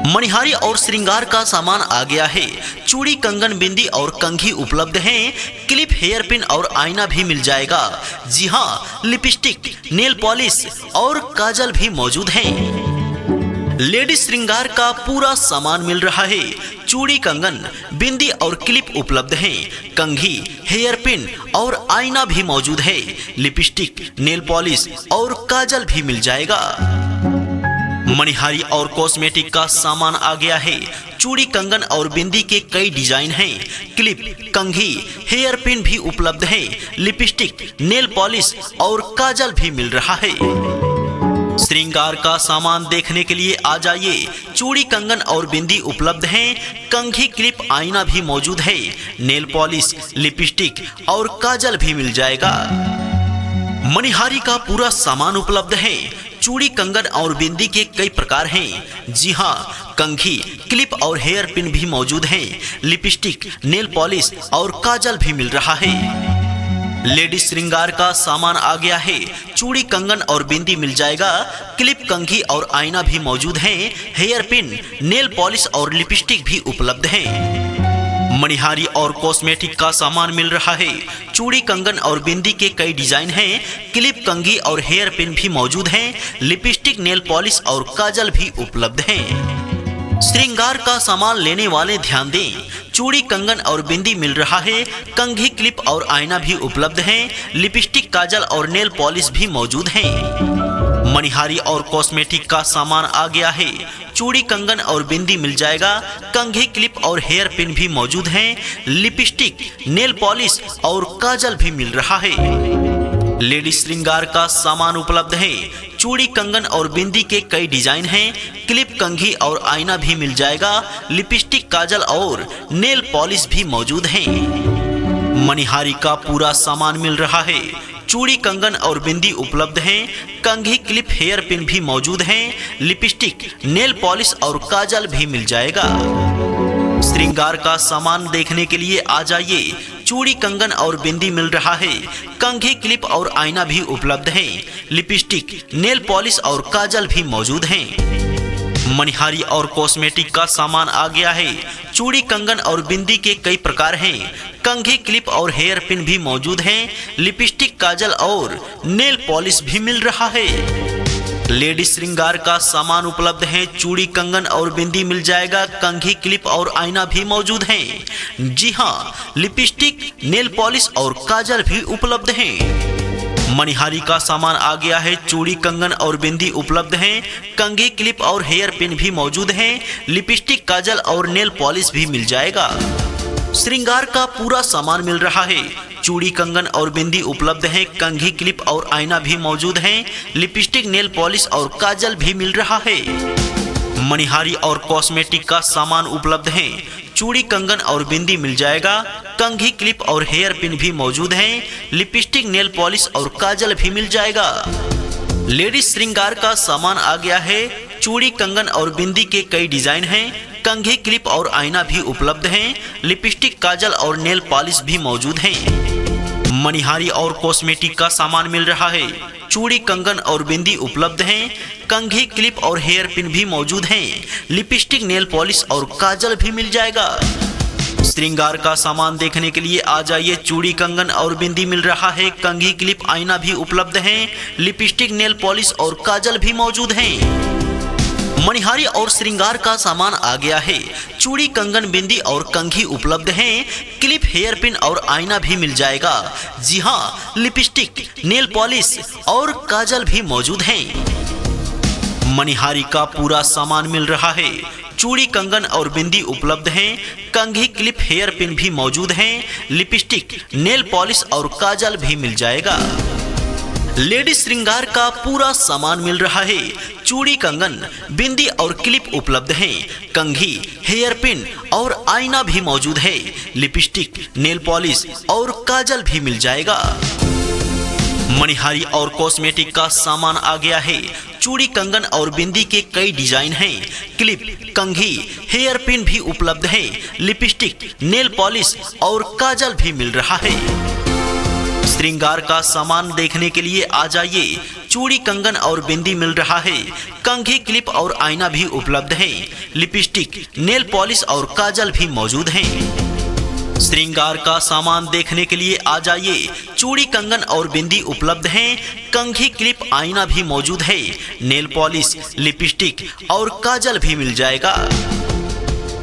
मणिहारी और श्रृंगार का सामान आ गया है। चूड़ी, कंगन, बिंदी और कंघी उपलब्ध हैं। क्लिप, हेयर पिन और आईना भी मिल जाएगा। जी हाँ, लिपस्टिक, नेल पॉलिश और काजल भी मौजूद हैं। लेडीज श्रृंगार का पूरा सामान मिल रहा है। चूड़ी, कंगन, बिंदी और क्लिप उपलब्ध हैं। कंघी, हेयर पिन और आईना भी मौजूद है। लिपस्टिक, नेल पॉलिश और काजल भी मिल जाएगा। मणिहारी और कॉस्मेटिक का सामान आ गया है। चूड़ी, कंगन और बिंदी के कई डिजाइन हैं। क्लिप, कंघी, हेयर पिन भी उपलब्ध है। लिपस्टिक, नेल पॉलिश और काजल भी मिल रहा है। श्रृंगार का सामान देखने के लिए आ जाइए। चूड़ी, कंगन और बिंदी उपलब्ध हैं। कंघी, क्लिप, आईना भी मौजूद है। नेल पॉलिश, लिपस्टिक और काजल भी मिल जाएगा। मणिहारी का पूरा सामान उपलब्ध है। चूड़ी, कंगन और बिंदी के कई प्रकार हैं। जी हाँ, कंघी, क्लिप और हेयर पिन भी मौजूद हैं। लिपस्टिक, नेल पॉलिश और काजल भी मिल रहा है। लेडीज श्रृंगार का सामान आ गया है। चूड़ी, कंगन और बिंदी मिल जाएगा। क्लिप, कंघी और आईना भी मौजूद हैं। हेयर पिन, नेल पॉलिश और लिपस्टिक भी उपलब्ध हैं। मणिहारी और कॉस्मेटिक का सामान मिल रहा है। चूड़ी, कंगन और बिंदी के कई डिजाइन हैं। क्लिप, कंघी और हेयर पिन भी मौजूद हैं। लिपस्टिक, नेल पॉलिश और काजल भी उपलब्ध हैं। श्रृंगार का सामान लेने वाले ध्यान दें। चूड़ी, कंगन और बिंदी मिल रहा है। कंघी, क्लिप और आईना भी उपलब्ध हैं। लिपस्टिक, काजल और नेल पॉलिश भी मौजूद हैं। मणिहारी और कॉस्मेटिक का सामान आ गया है। चूड़ी, कंगन और बिंदी मिल जाएगा। कंघी, क्लिप और हेयर पिन भी मौजूद हैं। लिपस्टिक, नेल पॉलिश और काजल भी मिल रहा है। लेडीज श्रृंगार का सामान उपलब्ध है। चूड़ी, कंगन और बिंदी के कई डिजाइन हैं। क्लिप, कंघी और आईना भी मिल जाएगा। लिपस्टिक, काजल और नेल पॉलिश भी मौजूद हैं। मणिहारी का पूरा सामान मिल रहा है। चूड़ी, कंगन और बिंदी उपलब्ध हैं। कंघी, क्लिप, हेयर पिन भी मौजूद हैं। लिपस्टिक, नेल पॉलिश और काजल भी मिल जाएगा। श्रृंगार का सामान देखने के लिए आ जाइए। चूड़ी, कंगन और बिंदी मिल रहा है। कंघी, क्लिप और आईना भी उपलब्ध है। लिपस्टिक, नेल पॉलिश और काजल भी मौजूद हैं। मणिहारी और कॉस्मेटिक का सामान आ गया है। चूड़ी, कंगन और बिंदी के कई प्रकार हैं। कंघी, क्लिप और हेयर पिन भी मौजूद हैं। लिपस्टिक, काजल और नेल पॉलिश भी मिल रहा है। लेडीज श्रृंगार का सामान उपलब्ध है। चूड़ी, कंगन और बिंदी मिल जाएगा। कंघी, क्लिप और आईना भी मौजूद हैं। जी हाँ, लिपस्टिक, नेल पॉलिश और काजल भी उपलब्ध हैं। मणिहारी का सामान आ गया है। चूड़ी, कंगन और बिंदी उपलब्ध हैं। कंघी, क्लिप और हेयर पिन भी मौजूद हैं। लिपस्टिक, काजल और नेल पॉलिश भी मिल जाएगा। श्रृंगार का पूरा सामान मिल रहा है। चूड़ी, कंगन और बिंदी उपलब्ध हैं। कंघी, क्लिप और आईना भी मौजूद हैं। लिपस्टिक, नेल पॉलिश और काजल भी मिल रहा है। मणिहारी और कॉस्मेटिक का सामान उपलब्ध है। चूड़ी, कंगन और बिंदी मिल जाएगा। कंघी, क्लिप और हेयर पिन भी मौजूद हैं। लिपस्टिक, नेल पॉलिश और काजल भी मिल जाएगा। लेडीज श्रृंगार का सामान आ गया है। चूड़ी, कंगन और बिंदी के कई डिजाइन हैं। कंघी, क्लिप और आईना भी उपलब्ध हैं। लिपस्टिक, काजल और नेल पॉलिश भी मौजूद हैं। मणिहारी और कॉस्मेटिक का सामान मिल रहा है। चूड़ी, कंगन और बिंदी उपलब्ध हैं। कंघी, क्लिप और हेयर पिन भी मौजूद हैं। लिपस्टिक, नेल पॉलिश और काजल भी मिल जाएगा। श्रृंगार का सामान देखने के लिए आ जाइए। चूड़ी, कंगन और बिंदी मिल रहा है। कंघी, क्लिप, आईना भी उपलब्ध हैं। लिपस्टिक, नेल पॉलिश और काजल भी मौजूद हैं। मणिहारी और श्रृंगार का सामान आ गया है। चूड़ी, कंगन, बिंदी और कंघी उपलब्ध हैं। क्लिप, हेयर पिन और आईना भी मिल जाएगा। जी हाँ, लिपस्टिक, नेल पॉलिश और काजल भी मौजूद हैं। मणिहारी का पूरा सामान मिल रहा है। चूड़ी, कंगन और बिंदी उपलब्ध हैं। कंघी, क्लिप, हेयर पिन भी मौजूद हैं। लिपस्टिक, नेल पॉलिश और काजल भी मिल जाएगा। लेडीज श्रृंगार का पूरा सामान मिल रहा है। चूड़ी, कंगन, बिंदी और क्लिप उपलब्ध हैं। कंघी, हेयर पिन और आईना भी मौजूद है। लिपस्टिक, नेल पॉलिश और काजल भी मिल जाएगा। मणिहारी और कॉस्मेटिक का सामान आ गया है। चूड़ी, कंगन और बिंदी के कई डिजाइन हैं। क्लिप, कंघी, हेयर पिन भी उपलब्ध है। लिपस्टिक, नेल पॉलिश और काजल भी मिल रहा है। श्रृंगार का सामान देखने के लिए आ जाइए। चूड़ी कंगन और बिंदी मिल रहा है। कंघी क्लिप और आईना भी उपलब्ध है। लिपस्टिक, नेल पॉलिश और काजल भी मौजूद हैं। श्रृंगार का सामान देखने के लिए आ जाइए। चूड़ी कंगन और बिंदी उपलब्ध हैं। कंघी क्लिप आईना भी मौजूद है। नेल पॉलिश, लिपस्टिक और काजल भी मिल जाएगा।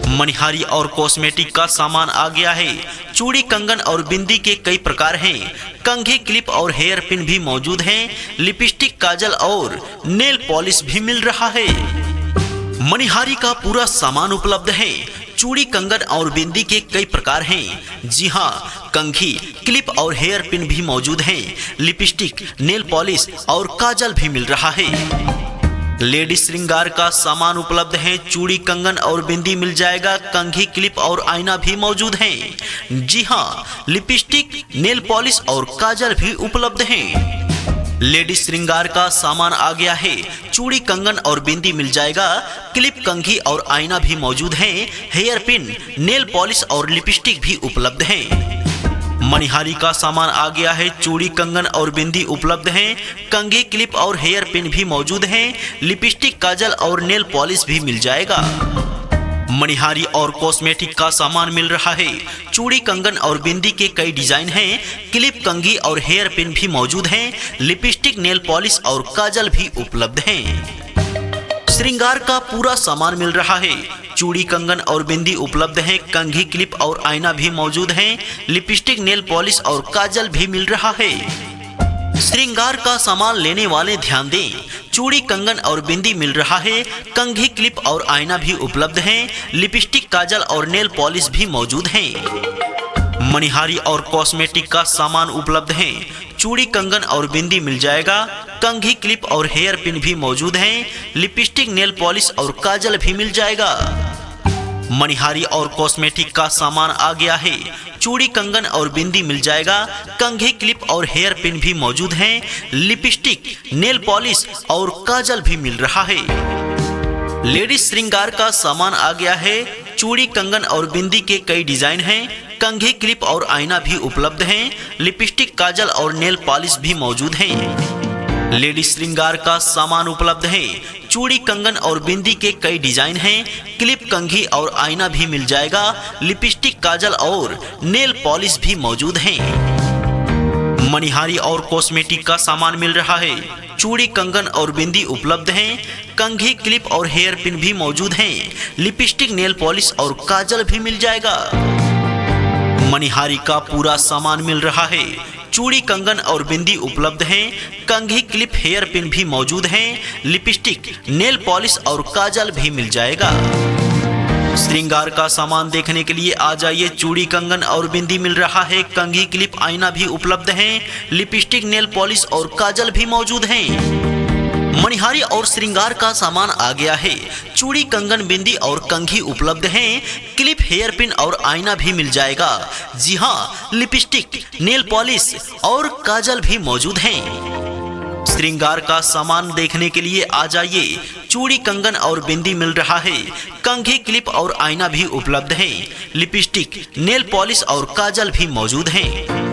मनिहारी और कॉस्मेटिक का सामान आ गया है। चूड़ी कंगन और बिंदी के कई प्रकार हैं। कंघी क्लिप और हेयर पिन भी मौजूद हैं। लिपस्टिक, काजल और नेल पॉलिश भी मिल रहा है। मनिहारी का पूरा सामान उपलब्ध है। चूड़ी कंगन और बिंदी के कई प्रकार हैं। जी हाँ, कंघी क्लिप और हेयर पिन भी मौजूद हैं। लिपस्टिक, नेल पॉलिश और काजल भी मिल रहा है। लेडीज श्रृंगार का सामान उपलब्ध है। चूड़ी कंगन और बिंदी मिल जाएगा। कंघी क्लिप और आईना भी मौजूद हैं। जी हाँ, लिपस्टिक, नेल पॉलिश और काजल भी उपलब्ध हैं। लेडीज श्रृंगार का सामान आ गया है। चूड़ी कंगन और बिंदी मिल जाएगा। क्लिप, कंघी और आईना भी मौजूद हैं। हेयर पिन, नेल पॉलिश और लिपस्टिक भी उपलब्ध हैं। मनिहारी का सामान आ गया है। चूड़ी कंगन और बिंदी उपलब्ध हैं। कंघी क्लिप और हेयर पिन भी मौजूद हैं। लिपस्टिक, काजल और नेल पॉलिश भी मिल जाएगा। मनिहारी और कॉस्मेटिक का सामान मिल रहा है। चूड़ी कंगन और बिंदी के कई डिजाइन हैं। क्लिप, कंघी और हेयर पिन भी मौजूद हैं। लिपस्टिक, नेल पॉलिश और काजल भी उपलब्ध हैं। श्रृंगार का पूरा सामान मिल रहा है। चूड़ी कंगन और बिंदी उपलब्ध हैं। कंघी क्लिप और आईना भी मौजूद हैं। लिपस्टिक, नेल पॉलिश और काजल भी मिल रहा है। श्रृंगार का सामान लेने वाले ध्यान दें। चूड़ी कंगन और बिंदी मिल रहा है। कंघी क्लिप और आईना भी उपलब्ध हैं। लिपस्टिक, काजल और नेल पॉलिश भी मौजूद हैं। मनिहारी और कॉस्मेटिक का सामान उपलब्ध है। चूड़ी कंगन और बिंदी मिल जाएगा। कंघी क्लिप और हेयर पिन भी मौजूद हैं। लिपस्टिक, नेल पॉलिश और काजल भी मिल जाएगा। मनिहारी और कॉस्मेटिक का सामान आ गया है। चूड़ी कंगन और बिंदी मिल जाएगा। कंघी क्लिप और हेयर पिन भी मौजूद हैं। लिपस्टिक, नेल पॉलिश और काजल भी मिल रहा है। लेडीज श्रृंगार का सामान आ गया है। चूड़ी कंगन और बिंदी के कई डिजाइन हैं। कंघी क्लिप और आईना भी उपलब्ध हैं। लिपस्टिक, काजल और नेल पॉलिश भी मौजूद हैं। लेडीज श्रृंगार का सामान उपलब्ध है। चूड़ी कंगन और बिंदी के कई डिजाइन हैं। क्लिप, कंघी और आईना भी मिल जाएगा। लिपस्टिक, काजल और नेल पॉलिश भी मौजूद हैं। मनिहारी और कॉस्मेटिक का सामान मिल रहा है। चूड़ी कंगन और बिंदी उपलब्ध हैं। कंघी क्लिप और हेयर पिन भी मौजूद हैं। लिपस्टिक, नेल पॉलिश और काजल भी मिल जाएगा। मनिहारी का पूरा सामान मिल रहा है। चूड़ी कंगन और बिंदी उपलब्ध हैं। कंघी क्लिप, हेयर पिन भी मौजूद हैं। लिपस्टिक, नेल पॉलिश और काजल भी मिल जाएगा। श्रृंगार का सामान देखने के लिए आ जाइए। चूड़ी कंगन और बिंदी मिल रहा है। कंघी क्लिप, आईना भी उपलब्ध हैं। लिपस्टिक, नेल पॉलिश और काजल भी मौजूद हैं। मनिहारी और श्रृंगार का सामान आ गया है। चूड़ी कंगन, बिंदी और कंघी उपलब्ध हैं। क्लिप, हेयर पिन और आईना भी मिल जाएगा। जी हाँ, लिपस्टिक, नेल पॉलिश और काजल भी मौजूद हैं। श्रृंगार का सामान देखने के लिए आ जाइए। चूड़ी कंगन और बिंदी मिल रहा है। कंघी क्लिप और आईना भी उपलब्ध है। लिपस्टिक, नेल पॉलिश और काजल भी मौजूद हैं।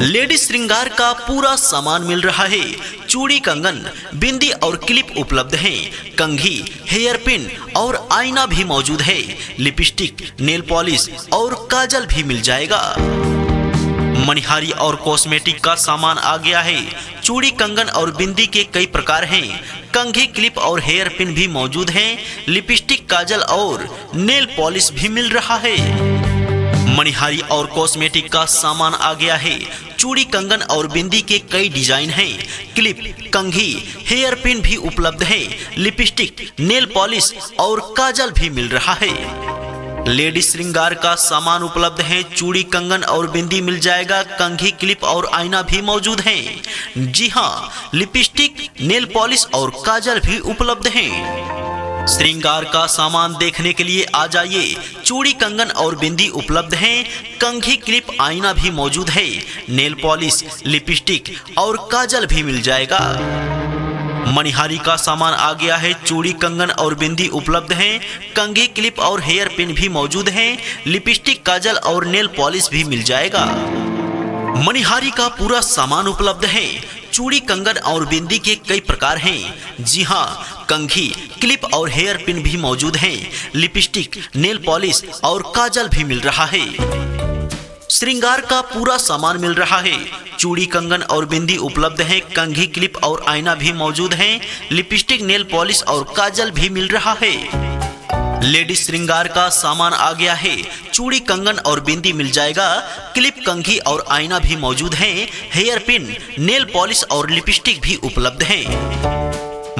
लेडीज श्रृंगार का पूरा सामान मिल रहा है। चूड़ी कंगन, बिंदी और क्लिप उपलब्ध हैं। कंघी, हेयर पिन और आईना भी मौजूद है। लिपस्टिक, नेल पॉलिश और काजल भी मिल जाएगा। मनिहारी और कॉस्मेटिक का सामान आ गया है। चूड़ी कंगन और बिंदी के कई प्रकार हैं। कंघी क्लिप और हेयर पिन भी मौजूद हैं। लिपस्टिक, काजल और नेल पॉलिश भी मिल रहा है। मनिहारी और कॉस्मेटिक का सामान आ गया है। चूड़ी कंगन और बिंदी के कई डिजाइन हैं। क्लिप, कंघी, हेयर पिन भी उपलब्ध है। लिपस्टिक, नेल पॉलिश और काजल भी मिल रहा है। लेडीज श्रृंगार का सामान उपलब्ध है। चूड़ी कंगन और बिंदी मिल जाएगा। कंघी क्लिप और आईना भी मौजूद हैं। जी हाँ, लिपस्टिक, नेल पॉलिश और काजल भी उपलब्ध हैं। श्रृंगार का सामान देखने के लिए आ जाइए। चूड़ी कंगन और बिंदी उपलब्ध हैं। कंघी क्लिप आईना भी मौजूद है। नेल पॉलिश, लिपस्टिक और काजल भी मिल जाएगा। मनिहारी का सामान आ गया है। चूड़ी कंगन और बिंदी उपलब्ध हैं। कंघी क्लिप और हेयर पिन भी मौजूद हैं। लिपस्टिक, काजल और नेल पॉलिश भी मिल जाएगा। मनिहारी का पूरा सामान उपलब्ध है। चूड़ी कंगन और बिंदी के कई प्रकार हैं। जी हाँ, कंघी, क्लिप और हेयर पिन भी मौजूद हैं। लिपस्टिक, नेल पॉलिश और काजल भी मिल रहा है। श्रृंगार का पूरा सामान मिल रहा है। चूड़ी कंगन और बिंदी उपलब्ध है। कंघी, क्लिप और आईना भी मौजूद है। लिपस्टिक, नेल पॉलिश और काजल भी मिल रहा है। लेडीज श्रृंगार का सामान आ गया है। चूड़ी कंगन और बिंदी मिल जाएगा। क्लिप, कंघी और आईना भी मौजूद है। हेयर पिन, नेल पॉलिश और लिपस्टिक भी उपलब्ध है।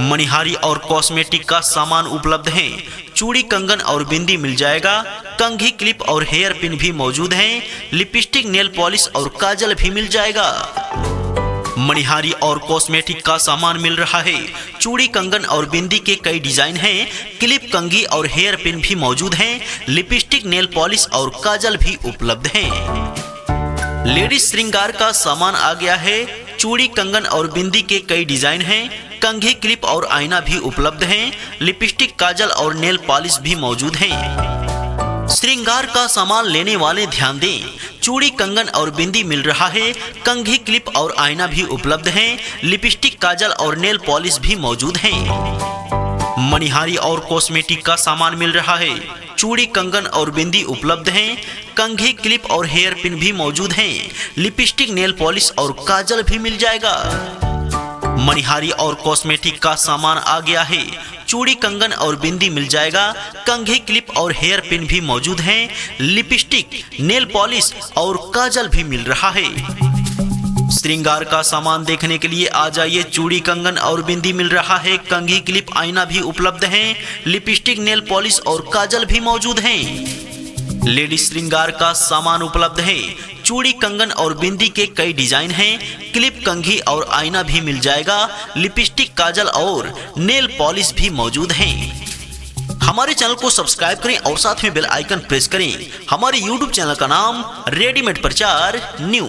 मणिहारी और कॉस्मेटिक का सामान उपलब्ध है। चूड़ी कंगन और बिंदी मिल जाएगा। कंघी, क्लिप और हेयर पिन भी मौजूद हैं। लिपस्टिक, नेल पॉलिश और काजल भी मिल जाएगा। मणिहारी और कॉस्मेटिक का सामान मिल रहा है। चूड़ी कंगन और बिंदी के कई डिजाइन हैं। क्लिप, कंघी और हेयर पिन भी मौजूद हैं। लिपस्टिक, नेल पॉलिश और काजल भी उपलब्ध हैं। लेडीज श्रृंगार का सामान आ गया है। चूड़ी कंगन और बिंदी के कई डिजाइन हैं। कंघी, क्लिप और आईना भी उपलब्ध हैं। लिपस्टिक, काजल और नेल पॉलिश भी मौजूद हैं। श्रृंगार का सामान लेने वाले ध्यान दें। चूड़ी कंगन और बिंदी मिल रहा है। कंघी, क्लिप और आईना भी उपलब्ध हैं। लिपस्टिक, काजल और नेल पॉलिश भी मौजूद हैं। मणिहारी और कॉस्मेटिक का सामान मिल रहा है। चूड़ी कंगन और बिंदी उपलब्ध हैं। कंघी, क्लिप और हेयर पिन भी मौजूद हैं। लिपस्टिक, नेल पॉलिश और काजल भी मिल जाएगा। मणिहारी और कॉस्मेटिक का सामान आ गया है। चूड़ी कंगन और बिंदी मिल जाएगा। कंघी, क्लिप और हेयर पिन भी मौजूद हैं। लिपस्टिक, नेल पॉलिश और काजल भी मिल रहा है। श्रृंगार का सामान देखने के लिए आ जाइए। चूड़ी कंगन और बिंदी मिल रहा है। कंघी, क्लिप, आईना भी उपलब्ध हैं। लिपस्टिक, नेल पॉलिश और काजल भी मौजूद हैं। लेडीज श्रृंगार का सामान उपलब्ध है। चूड़ी कंगन और बिंदी के कई डिजाइन हैं। क्लिप, कंघी और आईना भी मिल जाएगा। लिपस्टिक, काजल और नेल पॉलिश भी मौजूद हैं। हमारे चैनल को सब्सक्राइब करें और साथ में बेल आइकन प्रेस करें। हमारे YouTube चैनल का नाम रेडीमेड प्रचार न्यू।